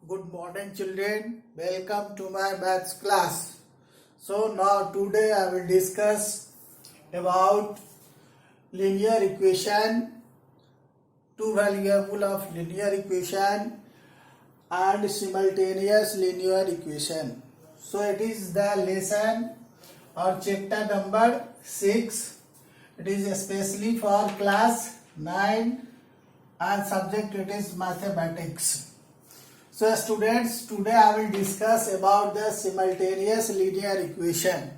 Good morning children, welcome to my maths class. So now today I will discuss about linear equation, two variable of linear equation and simultaneous linear equation. So it is the lesson or chapter number 6. It is especially for class 9 and subject it is mathematics. So students, today I will discuss about the simultaneous linear equation.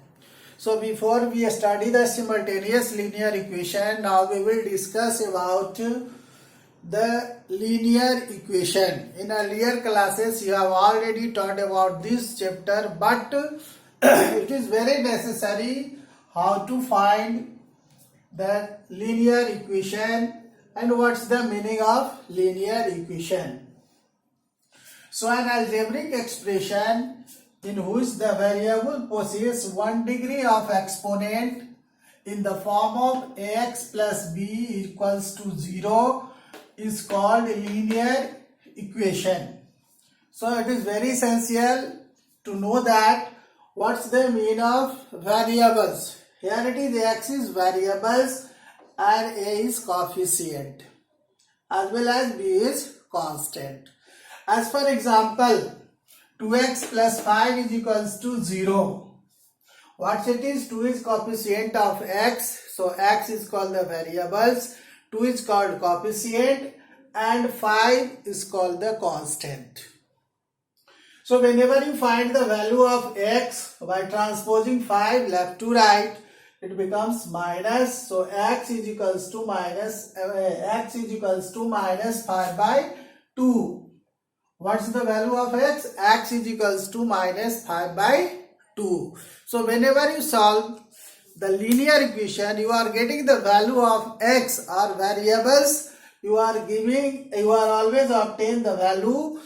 So before we study the simultaneous linear equation, now we will discuss about the linear equation. In earlier classes you have already taught about this chapter, but it is very necessary how to find the linear equation and what's the meaning of linear equation. So an algebraic expression in which the variable possesses 1 degree of exponent in the form of ax plus b equals to 0 is called linear equation. So it is very essential to know that what's the meaning of variables. Here it is x is variables and a is coefficient as well as b is constant. As for example, 2x plus 5 is equals to 0. What it is? 2 is coefficient of x. So x is called the variables, 2 is called coefficient and 5 is called the constant. So whenever you find the value of x by transposing 5 left to right, it becomes minus. So x is equals to minus 5 by 2. What's the value of x? X is equals to minus 5 by 2. So whenever you solve the linear equation, you are getting the value of x or variables. You are always obtain the value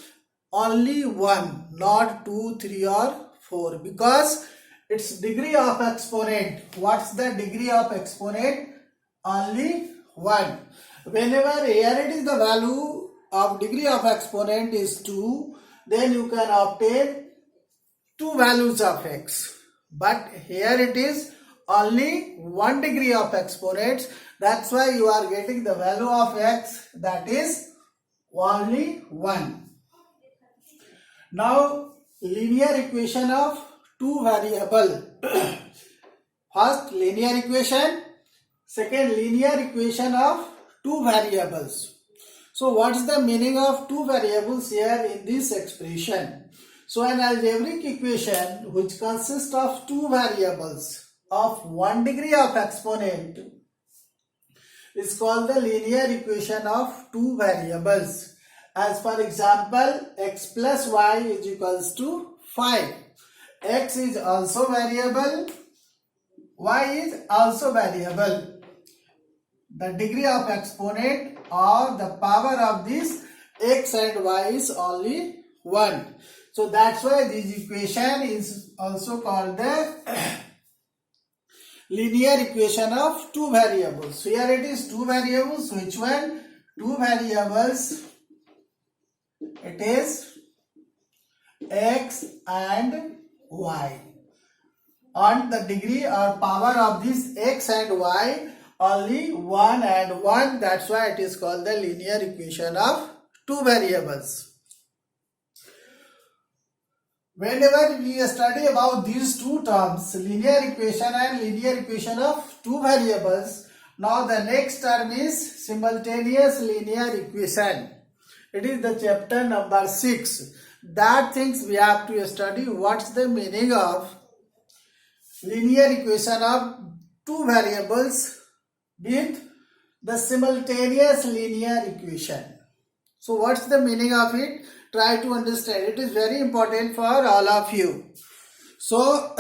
only 1, not 2, 3 or 4, because its degree of exponent. What's the degree of exponent? Only 1. Whenever here it is the value of degree of exponent is 2, then you can obtain two values of x. But here it is only 1 degree of exponents. That's why you are getting the value of x, that is only 1. Now linear equation of two variable. First linear equation, second linear equation of two variables. So what's the meaning of two variables here in this expression? So an algebraic equation which consists of two variables of 1 degree of exponent is called the linear equation of two variables. As for example, x plus y is equals to 5. X is also variable, y is also variable. The degree of exponent or the power of this x and y is only 1. So that's why this equation is also called the linear equation of two variables. So here it is two variables. Which one? Two variables. It is x and y. And the degree or power of this x and y only 1 and 1. That's why it is called the linear equation of two variables. Whenever we study about these two terms, linear equation and linear equation of two variables, now the next term is simultaneous linear equation. It is the chapter number 6. That things we have to study. What's the meaning of linear equation of two variables with the simultaneous linear equation? So what's the meaning of it? Try to understand. It is very important for all of you. So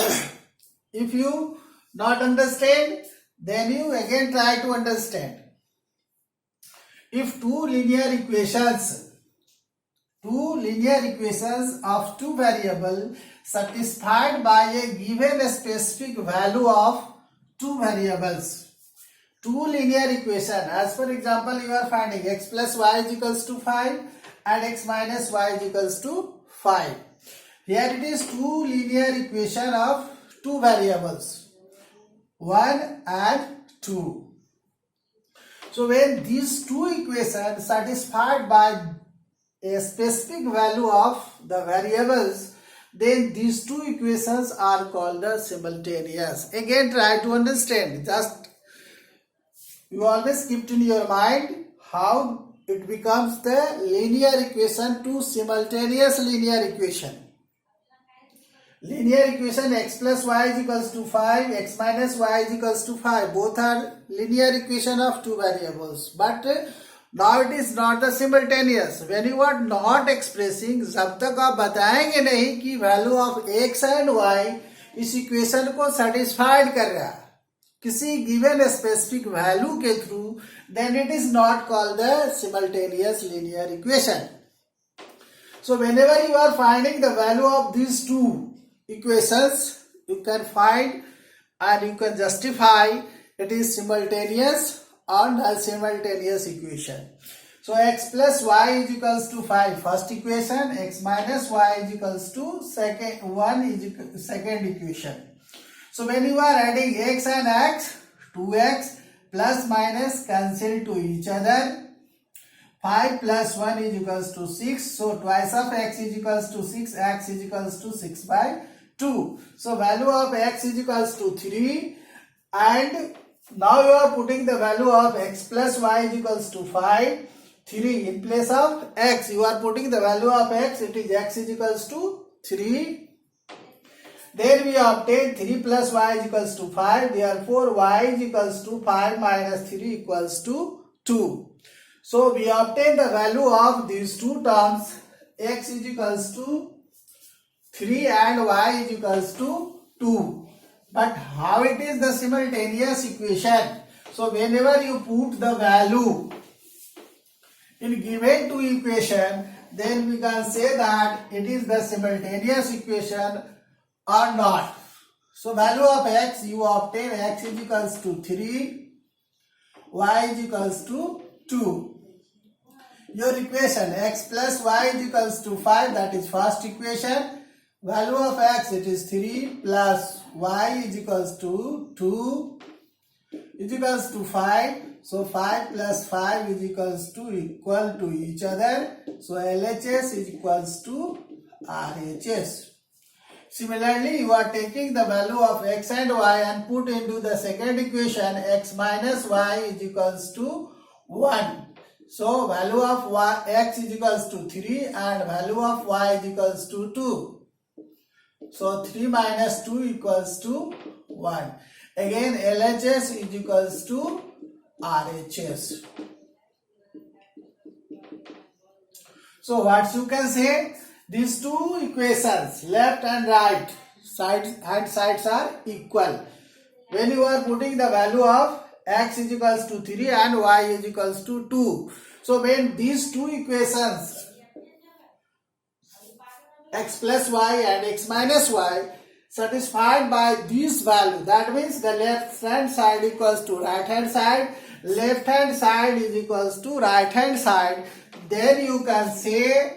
if you not understand, then you again try to understand. If two linear equations of two variables satisfied by a given specific value of two variables, two linear equation, as for example you are finding x plus y is equals to 5 and x minus y is equals to 5. Here it is two linear equation of two variables, 1 and 2. So when these two equations satisfied by a specific value of the variables, then these two equations are called the simultaneous. Again, try to understand. Just you always keep in your mind how it becomes the linear equation to simultaneous linear equation. Linear equation x plus y is equals to 5, x minus y is equals to 5. Both are linear equation of two variables. But now it is not the simultaneous. When you are not expressing, जब तक आप बताएंगे नहीं कि value of x and y इस equation को satisfied कर रहा है किसी given specific value के through, then it is not called the simultaneous linear equation. So whenever you are finding the value of these two equations, you can find and you can justify it is simultaneous on a simultaneous equation. So x plus y is equals to 5 first equation, x minus y is equals to second equation. So when you are adding x and x, 2x plus minus cancel to each other. 5 plus 1 is equals to 6. So twice of x is equals to 6, x is equals to 6 by 2. So value of x is equals to 3, and now you are putting the value of x plus y is equals to 5. 3 in place of x, you are putting the value of x, it is x is equals to 3. Then we obtain 3 plus y is equals to 5. Therefore y is equals to 5 minus 3 equals to 2. So we obtain the value of these two terms, x is equals to 3 and y is equals to 2. But how it is the simultaneous equation? So whenever you put the value in given two equation, then we can say that it is the simultaneous equation or not. So value of x, you obtain x is equals to 3, y is equals to 2. Your equation x plus y is equals to 5, that is first equation. Value of x, it is 3 plus y is equals to 2 is equals to 5. So 5 plus 5 is equals to equal to each other. So LHS is equals to RHS. Similarly, you are taking the value of x and y and put into the second equation, x minus y is equals to 1. So value of y, x is equals to 3 and value of y is equals to 2. So 3 minus 2 equals to 1. Again LHS is equals to RHS. So what you can say? These two equations, left and right sides are equal. When you are putting the value of x is equals to 3 and y is equals to 2. So when these two equations, x plus y and x minus y, satisfied by this value, that means the left hand side equals to right hand side, left hand side is equals to right hand side, then you can say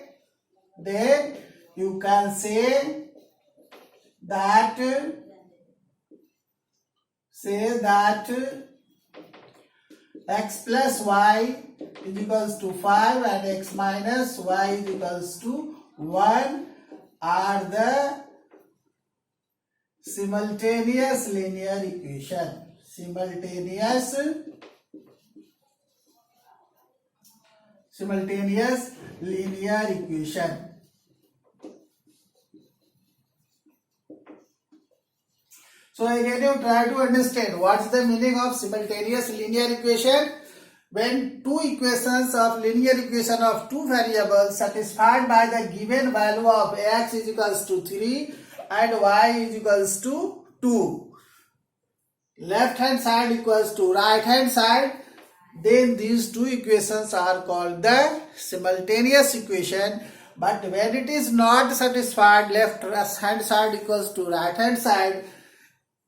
that x plus y is equals to 5 and x minus y is equals to 1 are the simultaneous linear equation. Simultaneous linear equation. So again you try to understand what's the meaning of simultaneous linear equation. When two equations of linear equation of two variables satisfied by the given value of x is equals to 3 and y is equals to 2, left hand side equals to right hand side, then these two equations are called the simultaneous equation. But when it is not satisfied, left hand side equals to right hand side,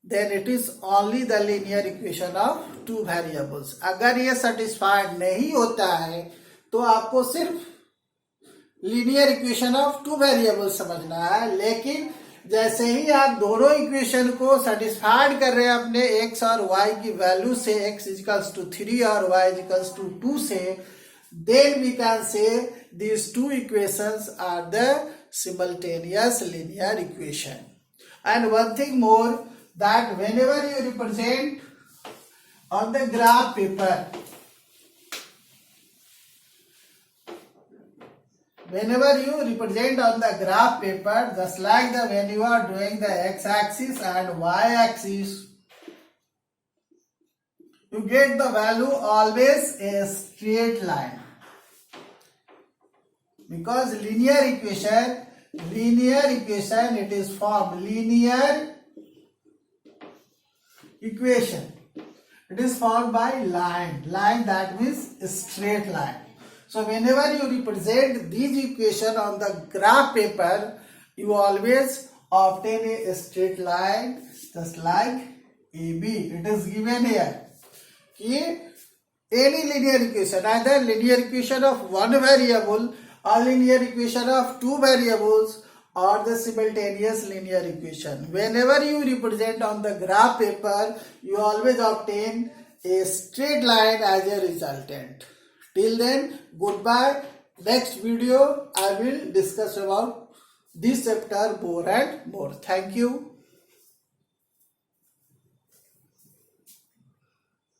then it is only the linear equation of two variables. अगर ये satisfied नहीं होता है तो आपको सिर्फ linear equation of two variable समझना है, लेकिन जैसे ही आप दोनों इक्वेशन को सेटिस्फाइड कर रहे हैं अपने x और y की वैल्यू से, x इजिकल्स टू 3 और y इजिकल्स टू 2 से, then we can say these two equations are the simultaneous linear equation. And one thing more, that whenever you represent on the graph paper, whenever you represent on the graph paper, just like the when you are doing the x-axis and y-axis, you get the value always a straight line. Because linear equation, it is formed linear equation. It is formed by line. Line, that means a straight line. So whenever you represent these equation on the graph paper, you always obtain a straight line just like AB. It is given here. Any linear equation, either linear equation of one variable or linear equation of two variables or the simultaneous linear equation. Whenever you represent on the graph paper, you always obtain a straight line as a resultant. Till then, goodbye. Next video, I will discuss about this chapter more and more. Thank you.